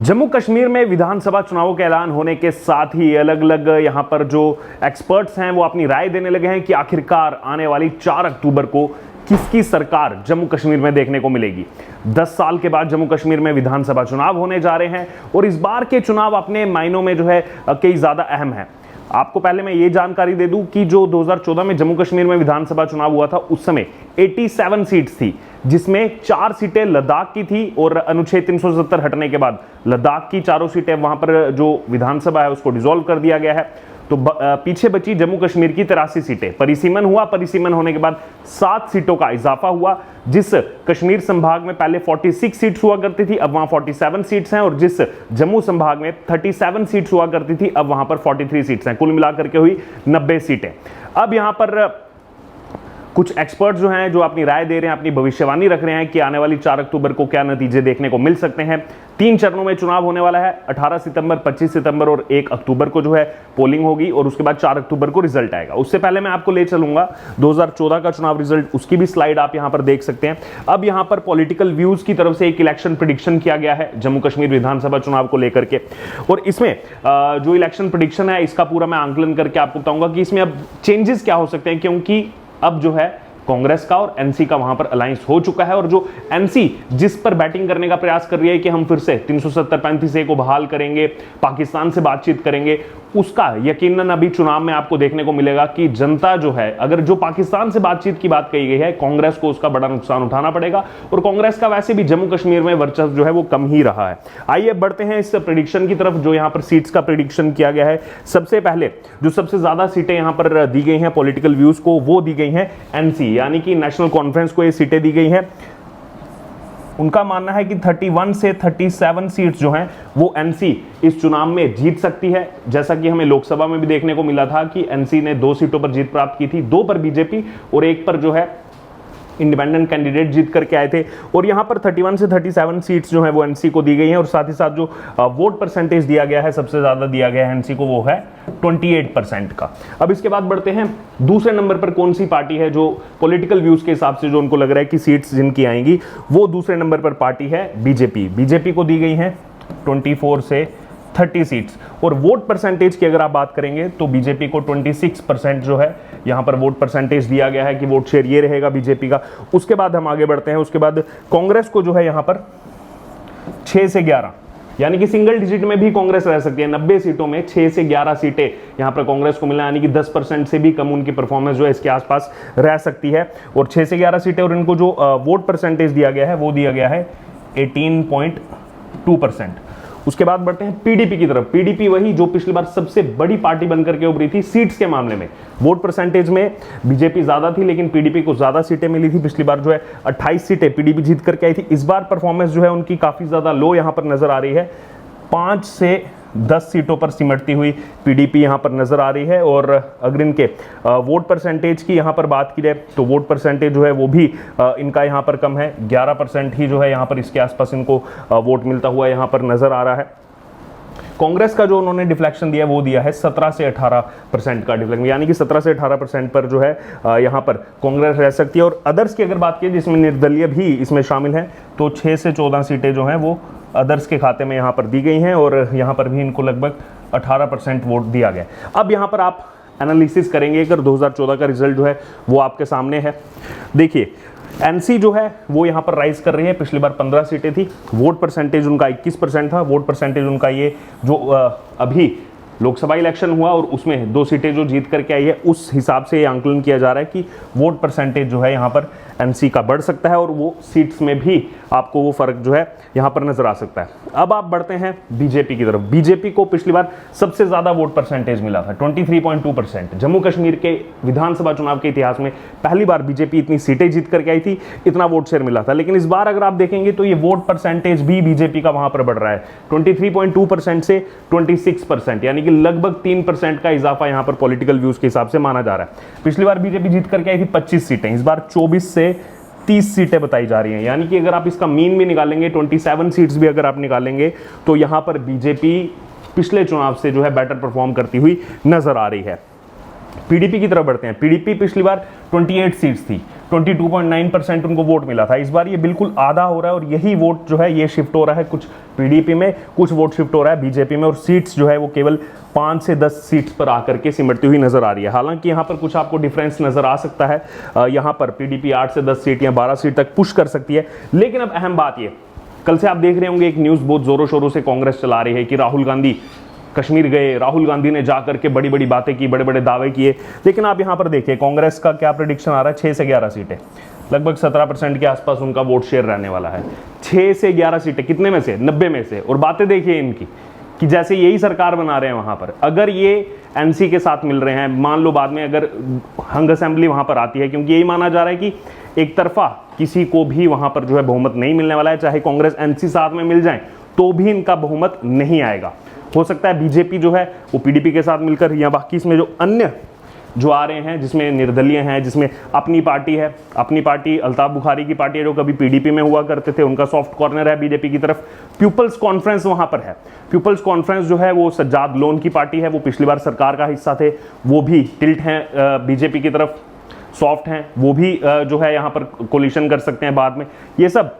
जम्मू कश्मीर में विधानसभा चुनावों के ऐलान होने के साथ ही अलग अलग यहां पर जो एक्सपर्ट्स हैं वो अपनी राय देने लगे हैं कि आखिरकार आने वाली 4 अक्टूबर को किसकी सरकार जम्मू कश्मीर में देखने को मिलेगी। 10 साल के बाद जम्मू कश्मीर में विधानसभा चुनाव होने जा रहे हैं और इस बार के चुनाव अपने मायनों में जो है कई ज्यादा अहम है। आपको पहले मैं ये जानकारी दे दूं कि जो 2014 में जम्मू कश्मीर में विधानसभा चुनाव हुआ था उस समय 87 सीट्स थी, जिसमें 4 सीटें लद्दाख की थी और अनुच्छेद 370 हटने के बाद लद्दाख की 4 सीटें वहां पर जो विधानसभा है उसको डिसॉल्व कर दिया गया है। तो पीछे बची जम्मू कश्मीर की 83 सीटें। परिसीमन हुआ, परिसीमन होने के बाद 7 सीटों का इजाफा हुआ। जिस कश्मीर संभाग में पहले 46 सीट्स हुआ करती थी अब वहां 47 सीट्स हैं और जिस जम्मू संभाग में 37 सीट्स हुआ करती थी अब वहां पर 43 सीट्स हैं। कुल मिलाकर के हुई 90 सीटें। अब यहां पर कुछ एक्सपर्ट जो हैं जो अपनी राय दे रहे हैं, अपनी भविष्यवाणी रख रहे हैं कि आने वाली 4 अक्टूबर को क्या नतीजे देखने को मिल सकते हैं। 3 चरणों में चुनाव होने वाला है। 18 सितंबर, 25 सितंबर और 1 अक्टूबर को जो है पोलिंग होगी और उसके बाद 4 अक्टूबर को रिजल्ट आएगा। उससे पहले मैं आपको ले चलूंगा 2014 का चुनाव रिजल्ट, उसकी भी स्लाइड आप यहां पर देख सकते हैं। अब यहां पर पॉलिटिकल व्यूज की तरफ से एक इलेक्शन प्रेडिक्शन किया गया है जम्मू कश्मीर विधानसभा चुनाव को लेकर के, और इसमें जो इलेक्शन प्रेडिक्शन है इसका पूरा मैं आंकलन करके आपको बताऊंगा कि इसमें अब चेंजेस क्या हो सकते हैं, क्योंकि अब जो है कांग्रेस का और एनसी का वहां पर अलायंस हो चुका है और जो एनसी जिस पर बैटिंग करने का प्रयास कर रही है कि हम फिर से 370-35A को बहाल करेंगे, पाकिस्तान से बातचीत करेंगे, उसका यकीनन अभी चुनाव में आपको देखने को मिलेगा कि जनता जो है, अगर जो पाकिस्तान से बातचीत की बात कही गई है, कांग्रेस को उसका बड़ा नुकसान उठाना पड़ेगा और कांग्रेस का वैसे भी जम्मू कश्मीर में वर्चस्व जो है वो कम ही रहा है। आइए बढ़ते हैं इस प्रेडिक्शन की तरफ जो यहां पर सीट्स का प्रेडिक्शन किया गया है। सबसे पहले जो सबसे ज्यादा सीटें यहां पर दी गई हैं पॉलिटिकल व्यूज को, वो दी गई हैं एनसी यानी कि नेशनल कॉन्फ्रेंस को ये सीटें दी गई हैं। उनका मानना है कि 31 से 37 सीट्स जो हैं वो एनसी इस चुनाव में जीत सकती है। जैसा कि हमें लोकसभा में भी देखने को मिला था कि एनसी ने 2 सीटों पर जीत प्राप्त की थी, 2 पर बीजेपी और 1 पर जो है इंडिपेंडेंट कैंडिडेट जीत करके आए थे। और यहां पर 31 से 37 सीट्स जो है वो एनसी को दी गई हैं और साथ ही साथ जो वोट परसेंटेज दिया गया है, सबसे ज्यादा दिया गया है एनसी को, वो है 28% का। अब इसके बाद बढ़ते हैं दूसरे नंबर पर कौन सी पार्टी है जो पॉलिटिकल व्यूज के हिसाब से जो उनको लग रहा है कि सीट्स जिनकी आएंगी, वो दूसरे नंबर पर पार्टी है बीजेपी। बीजेपी को दी गई है 24 से 30 सीट्स और वोट परसेंटेज की अगर आप बात करेंगे तो बीजेपी को 26% जो है यहां पर वोट परसेंटेज दिया गया है कि वोट शेयर ये रहेगा बीजेपी का। उसके बाद हम आगे बढ़ते हैं। उसके बाद कांग्रेस को जो है यहां पर 6 से 11 यानी कि सिंगल डिजिट में भी कांग्रेस रह सकती है। 90 सीटों में 6 से 11 सीटें यहां पर कांग्रेस को मिलना, यानी कि 10% से भी कम उनकी परफॉर्मेंस जो है इसके आसपास रह सकती है। और 6 से 11 सीटें और इनको जो वोट परसेंटेज दिया गया है वो दिया गया है 18.2%। उसके बाद बढ़ते हैं पीडीपी की तरफ। पीडीपी वही जो पिछली बार सबसे बड़ी पार्टी बनकर के उभरी थी सीट्स के मामले में। वोट परसेंटेज में बीजेपी ज्यादा थी लेकिन पीडीपी को ज्यादा सीटें मिली थी। पिछली बार जो है 28 सीटें पीडीपी जीत करके आई थी। इस बार परफॉर्मेंस जो है उनकी काफी ज्यादा लो यहां पर नजर आ रही है। 5 से 10 सीटों पर सिमटती हुई पीडीपी यहां पर नजर आ रही है। और अगर इनके वोट परसेंटेज की यहां पर बात की जाए तो वोट परसेंटेज जो है वो भी इनका यहां पर कम है। 11% ही जो है यहां पर इसके आसपास इनको वोट मिलता हुआ यहां पर नजर आ रहा है। कांग्रेस का जो उन्होंने डिफ्लेक्शन दिया वो दिया है 17 से 18% का डिफ्लेक्शन, यानी कि 17 से 18% पर जो है यहां पर कांग्रेस रह सकती है। और अदर्स की अगर बात की जिसमें निर्दलीय भी इसमें शामिल हैं तो 6 से 14 सीटें जो हैं वो अदर्स के खाते में यहां पर दी गई हैं और यहां पर भी इनको लगभग 18% वोट दिया गया। अब यहां पर आप एनालिसिस करेंगे अगर 2014 का रिजल्ट जो है वो आपके सामने है। देखिए एनसी जो है वो यहां पर राइज कर रही है। पिछली बार 15 सीटें थी, वोट परसेंटेज उनका 21% था। वोट परसेंटेज उनका ये जो अभी लोकसभा इलेक्शन हुआ और उसमें 2 सीटें जो जीत करके आई है उस हिसाब से ये आंकलन किया जा रहा है कि वोट परसेंटेज जो है यहां पर एनसी का बढ़ सकता है और वो सीट्स में भी आपको वो फर्क जो है यहां पर नजर आ सकता है। अब आप बढ़ते हैं बीजेपी की तरफ। बीजेपी को पिछली बार सबसे ज्यादा वोट परसेंटेज मिला था 23.2%। जम्मू कश्मीर के विधानसभा चुनाव के इतिहास में पहली बार बीजेपी इतनी सीटें जीत करके आई थी, इतना वोट शेयर मिला था। लेकिन इस बार अगर आप देखेंगे तो ये वोट परसेंटेज भी बीजेपी का वहां पर बढ़ रहा है 23.2% से 26%, यानी कि लगभग 3% का इजाफा यहां पर पॉलिटिकल व्यूज के हिसाब से माना जा रहा है। पिछली बार बीजेपी जीत करके आई थी 25 सीटें, इस बार 24 से 30 सीटें बताई जा रही हैं। यानी कि अगर आप इसका मीन भी निकालेंगे 27 सीट्स भी अगर आप निकालेंगे तो यहां पर बीजेपी पिछले चुनाव से जो है बेटर परफॉर्म करती हुई नजर आ रही है। पीडीपी की तरफ बढ़ते हैं। पीडीपी पिछली बार 28 सीट्स थी, 22.9% उनको वोट मिला था। इस बार ये बिल्कुल आधा हो रहा है और यही वोट जो है ये शिफ्ट हो रहा है कुछ पीडीपी में, कुछ वोट शिफ्ट हो रहा है बीजेपी में, और सीट्स जो है वो केवल 5 से 10 सीट्स पर आकर के सिमटती हुई नजर आ रही है। हालांकि यहाँ पर कुछ आपको डिफरेंस नजर आ सकता है, यहाँ पर पीडीपी 8 से 10 सीट या 12 सीट तक पुश कर सकती है। लेकिन अब अहम बात ये, कल से आप देख रहे होंगे एक न्यूज़ बहुत जोरों शोरों से कांग्रेस चला रही है कि राहुल गांधी कश्मीर गए, राहुल गांधी ने जाकर के बड़ी बड़ी बातें की, बड़े बड़े दावे किए। लेकिन आप यहां पर देखिए कांग्रेस का क्या प्रेडिक्शन आ रहा है, 6 से 11 सीटें, लगभग 17% के आसपास उनका वोट शेयर रहने वाला है। 6 से 11 सीटें कितने में से? 90 में से। और बातें देखिए इनकी कि जैसे यही सरकार बना रहे हैं वहां पर। अगर ये एनसी के साथ मिल रहे हैं, मान लो बाद में अगर हंग असेंबली वहां पर आती है, क्योंकि यही माना जा रहा है कि एक तरफा किसी को भी वहां पर जो है बहुमत नहीं मिलने वाला है, चाहे कांग्रेस एनसी साथ में मिल जाए तो भी इनका बहुमत नहीं आएगा। हो सकता है बीजेपी जो है वो पीडीपी के साथ मिलकर, या बाकी इसमें जो अन्य जो आ रहे हैं, जिसमें निर्दलीय हैं, जिसमें अपनी पार्टी है, अपनी पार्टी अल्ताफ बुखारी की पार्टी है जो कभी पीडीपी में हुआ करते थे, उनका सॉफ्ट कॉर्नर है बीजेपी की तरफ। पीपल्स कॉन्फ्रेंस वहां पर है। पीपल्स कॉन्फ्रेंस जो है वो सज्जाद लोन की पार्टी है, वो पिछली बार सरकार का हिस्सा थे, वो भी टिल्ट हैं बीजेपी की तरफ, सॉफ्ट हैं, वो भी जो है यहाँ पर कोलिशन कर सकते हैं बाद में। ये सब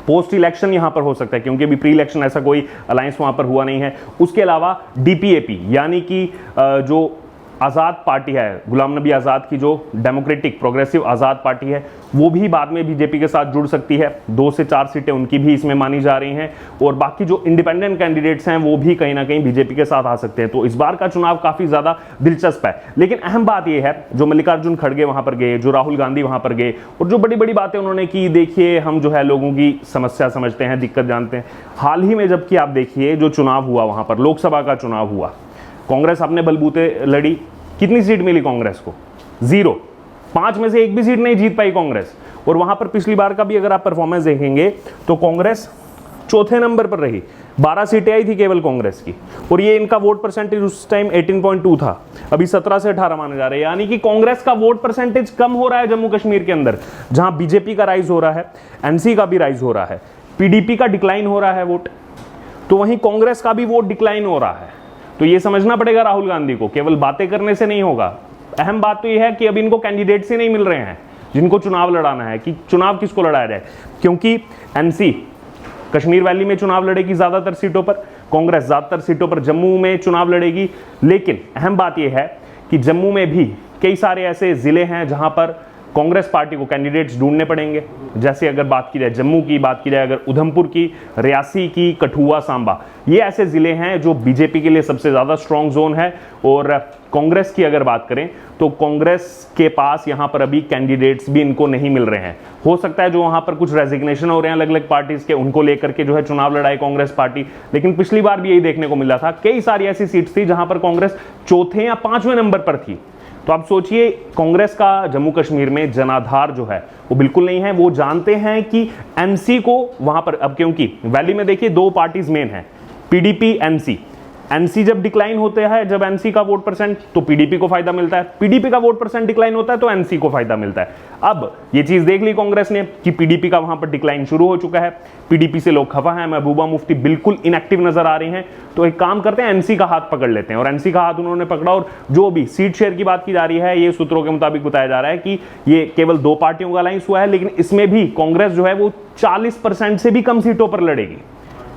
पोस्ट इलेक्शन यहां पर हो सकता है, क्योंकि अभी प्री इलेक्शन ऐसा कोई अलायंस वहां पर हुआ नहीं है। उसके अलावा डीपीएपी यानी कि जो आज़ाद पार्टी है, गुलाम नबी आज़ाद की जो डेमोक्रेटिक प्रोग्रेसिव आज़ाद पार्टी है, वो भी बाद में बीजेपी के साथ जुड़ सकती है। 2 से 4 सीटें उनकी भी इसमें मानी जा रही हैं, और बाकी जो इंडिपेंडेंट कैंडिडेट्स हैं वो भी कहीं ना कहीं बीजेपी के साथ आ सकते हैं। तो इस बार का चुनाव काफ़ी ज़्यादा दिलचस्प है। लेकिन अहम बात यह है, जो मल्लिकार्जुन खड़गे वहां पर गए, जो राहुल गांधी वहां पर गए, और जो बड़ी बड़ी बातें उन्होंने की, देखिए हम जो है लोगों की समस्या समझते हैं, दिक्कत जानते हैं। हाल ही में जबकि आप देखिए जो चुनाव हुआ वहां पर, लोकसभा का चुनाव हुआ, कांग्रेस अपने बलबूते लड़ी, कितनी सीट मिली कांग्रेस को? 0। 5 में से एक भी सीट नहीं जीत पाई कांग्रेस। और वहां पर पिछली बार का भी अगर आप परफॉर्मेंस देखेंगे तो कांग्रेस चौथे नंबर पर रही, 12 सीटें आई थी केवल कांग्रेस की, और ये इनका वोट परसेंटेज उस टाइम 18.2 था, अभी 17 से 18 माने जा रहे हैं। यानी कि कांग्रेस का वोट परसेंटेज कम हो रहा है जम्मू कश्मीर के अंदर, जहां बीजेपी का राइज हो रहा है, एनसी का भी राइज हो रहा है, पीडीपी का डिक्लाइन हो रहा है वोट, तो वहीं कांग्रेस का भी वोट डिक्लाइन हो रहा है। तो ये समझना पड़ेगा राहुल गांधी को, केवल बातें करने से नहीं होगा। अहम बात तो यह है कि अब इनको कैंडिडेट्स ही नहीं मिल रहे हैं जिनको चुनाव लड़ाना है, कि चुनाव किसको लड़ाया जाए, क्योंकि एनसी कश्मीर वैली में चुनाव लड़ेगी ज्यादातर सीटों पर, कांग्रेस ज्यादातर सीटों पर जम्मू में चुनाव लड़ेगी। लेकिन अहम बात यह है कि जम्मू में भी कई सारे ऐसे जिले हैं जहां पर कांग्रेस पार्टी को कैंडिडेट्स ढूंढने पड़ेंगे। जैसे अगर बात की जाए जम्मू की, बात की जाए अगर उधमपुर की, रियासी की, कठुआ, सांबा, ये ऐसे जिले हैं जो बीजेपी के लिए सबसे ज्यादा स्ट्रॉन्ग जोन है। और कांग्रेस की अगर बात करें तो कांग्रेस के पास यहां पर अभी कैंडिडेट्स भी इनको नहीं मिल रहे हैं। हो सकता है जो वहां पर कुछ रेजिग्नेशन हो रहे हैं अलग अलग पार्टीज के, उनको लेकर के जो है चुनाव लड़ाई कांग्रेस पार्टी। लेकिन पिछली बार भी यही देखने को मिला था, कई सारी ऐसी सीट्स थी जहां पर कांग्रेस चौथे या 5वें नंबर पर थी। तो आप सोचिए, कांग्रेस का जम्मू कश्मीर में जनाधार जो है वो बिल्कुल नहीं है। वो जानते हैं कि एनसी को वहां पर, अब क्योंकि वैली में देखिए 2 पार्टीज मेन है, पीडीपी, एनसी। एनसी जब डिक्लाइन होता है, जब एनसी का वोट परसेंट, तो पीडीपी को फायदा मिलता है, पीडीपी का वोट परसेंट डिक्लाइन होता है तो एनसी को फायदा मिलता है। अब ये चीज देख ली कांग्रेस ने कि पीडीपी का वहां पर डिक्लाइन शुरू हो चुका है, पीडीपी से लोग खफा हैं, महबूबा मुफ्ती बिल्कुल इनएक्टिव नजर आ रही हैं। तो एक काम करते हैं, एनसी का हाथ पकड़ लेते हैं, और एनसी का हाथ उन्होंने पकड़ा। और जो भी सीट शेयर की बात की जा रही है, ये सूत्रों के मुताबिक बताया जा रहा है कि ये केवल 2 पार्टियों का अलायंस हुआ है, लेकिन इसमें भी कांग्रेस जो है वो 40% से भी कम सीटों पर लड़ेगी,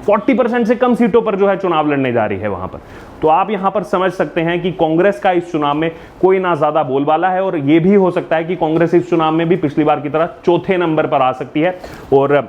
40% से कम सीटों पर जो है चुनाव लड़ने जा रही है वहां पर। तो आप यहां पर समझ सकते हैं कि कांग्रेस का इस चुनाव में कोई ना ज्यादा बोलबाला है, और यह भी हो सकता है कि कांग्रेस इस चुनाव में भी पिछली बार की तरह चौथे नंबर पर आ सकती है, और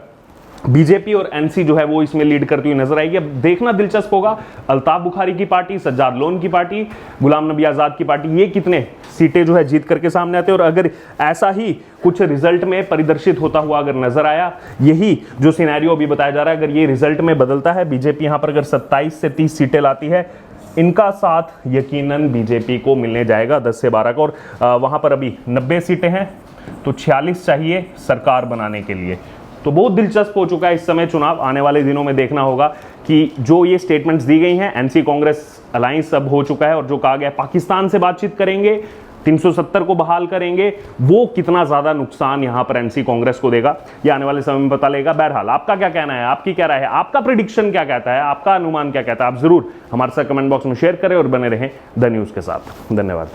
बीजेपी और एनसी जो है वो इसमें लीड करती हुई नजर आएगी। अब देखना दिलचस्प होगा, अल्ताफ बुखारी की पार्टी, सज्जाद लोन की पार्टी, गुलाम नबी आजाद की पार्टी, ये कितने सीटें जो है जीत करके सामने आते हैं। और अगर ऐसा ही कुछ रिजल्ट में परिदर्शित होता हुआ अगर नजर आया, यही जो सिनेरियो अभी बताया जा रहा है, अगर ये रिजल्ट में बदलता है, बीजेपी यहां पर अगर 27 से 30 सीटें लाती है, इनका साथ यकीनन बीजेपी को मिलने जाएगा 10 से 12 का। और वहां पर अभी 90 सीटें हैं, तो 46 चाहिए सरकार बनाने के लिए। तो बहुत दिलचस्प हो चुका है इस समय चुनाव। आने वाले दिनों में देखना होगा कि जो ये स्टेटमेंट्स दी गई हैं, एनसी कांग्रेस अलायंस अब हो चुका है, और जो कहा गया पाकिस्तान से बातचीत करेंगे, 370 को बहाल करेंगे, वो कितना ज्यादा नुकसान यहां पर एनसी कांग्रेस को देगा, ये आने वाले समय में पता लगेगा। बहरहाल आपका क्या कहना है, आपकी क्या राय है, आपका प्रेडिक्शन क्या कहता है, आपका अनुमान क्या कहता है, आप जरूर हमारे साथ कमेंट बॉक्स में शेयर करें और बने रहें द न्यूज के साथ। धन्यवाद।